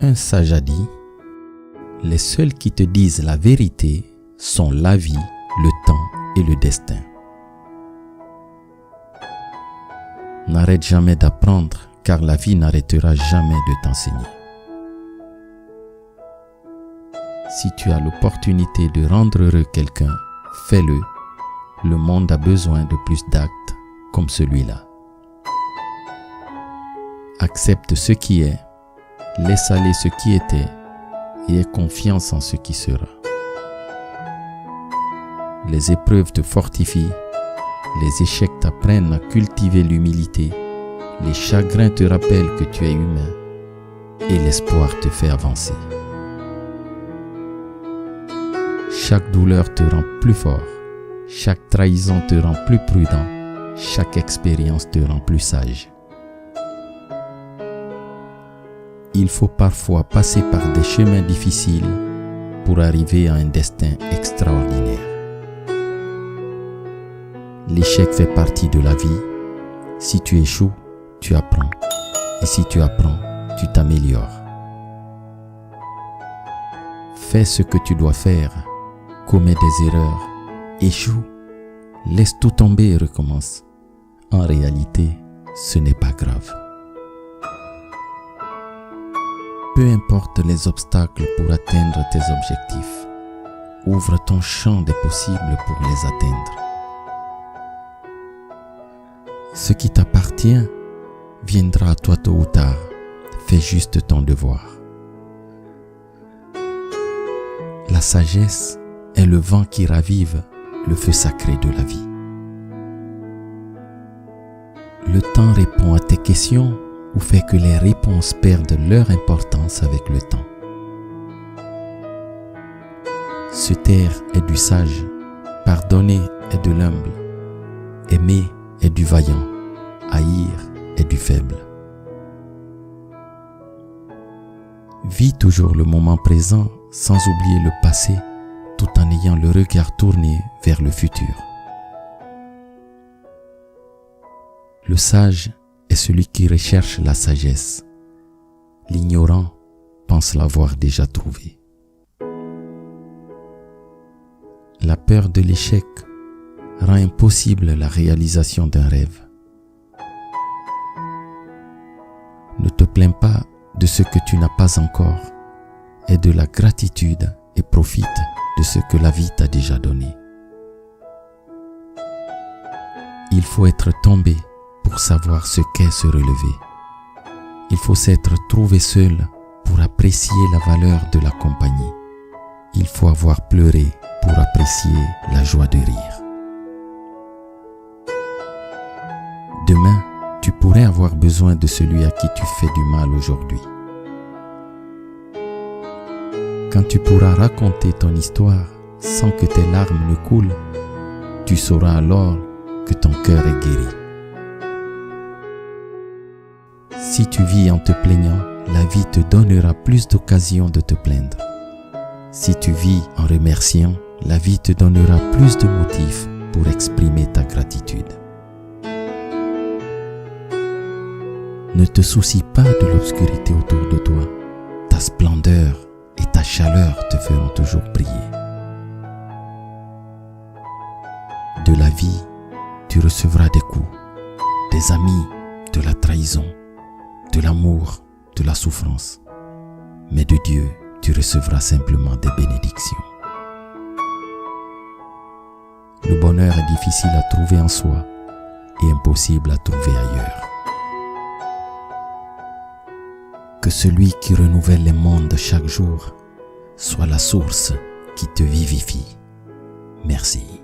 Un sage a dit, les seuls qui te disent la vérité sont la vie, le temps et le destin. N'arrête jamais d'apprendre, car la vie n'arrêtera jamais de t'enseigner. Si tu as l'opportunité de rendre heureux quelqu'un, fais-le. Le monde a besoin de plus d'actes comme celui-là. Accepte ce qui est, laisse aller ce qui était et aie confiance en ce qui sera. Les épreuves te fortifient, les échecs t'apprennent à cultiver l'humilité, les chagrins te rappellent que tu es humain et l'espoir te fait avancer. Chaque douleur te rend plus fort, chaque trahison te rend plus prudent, chaque expérience te rend plus sage. Il faut parfois passer par des chemins difficiles pour arriver à un destin extraordinaire. L'échec fait partie de la vie. Si tu échoues, tu apprends. Et si tu apprends, tu t'améliores. Fais ce que tu dois faire. Commets des erreurs. Échoue. Laisse tout tomber et recommence. En réalité, ce n'est pas grave. Peu importe les obstacles pour atteindre tes objectifs, ouvre ton champ des possibles pour les atteindre. Ce qui t'appartient viendra à toi tôt ou tard. Fais juste ton devoir. La sagesse est le vent qui ravive le feu sacré de la vie. Le temps répond à tes questions ou fait que les réponses perdent leur importance avec le temps. Se taire est du sage, pardonner est de l'humble, aimer est du vaillant, haïr est du faible. Vis toujours le moment présent sans oublier le passé, tout en ayant le regard tourné vers le futur. Le sage est celui qui recherche la sagesse. L'ignorant pense l'avoir déjà trouvée. La peur de l'échec rend impossible la réalisation d'un rêve. Ne te plains pas de ce que tu n'as pas encore. Aie de la gratitude et profite de ce que la vie t'a déjà donné. Il faut être tombé pour savoir ce qu'est se relever. Il faut s'être trouvé seul pour apprécier la valeur de la compagnie. Il faut avoir pleuré pour apprécier la joie de rire. Demain, tu pourrais avoir besoin de celui à qui tu fais du mal aujourd'hui. Quand tu pourras raconter ton histoire sans que tes larmes ne coulent, tu sauras alors que ton cœur est guéri. Si tu vis en te plaignant, la vie te donnera plus d'occasions de te plaindre. Si tu vis en remerciant, la vie te donnera plus de motifs pour exprimer ta gratitude. Ne te soucie pas de l'obscurité autour de toi. Ta splendeur et ta chaleur te feront toujours briller. De la vie, tu recevras des coups, des amis, de la trahison, de l'amour, de la souffrance. Mais de Dieu, tu recevras simplement des bénédictions. Le bonheur est difficile à trouver en soi et impossible à trouver ailleurs. Que celui qui renouvelle les mondes chaque jour soit la source qui te vivifie. Merci.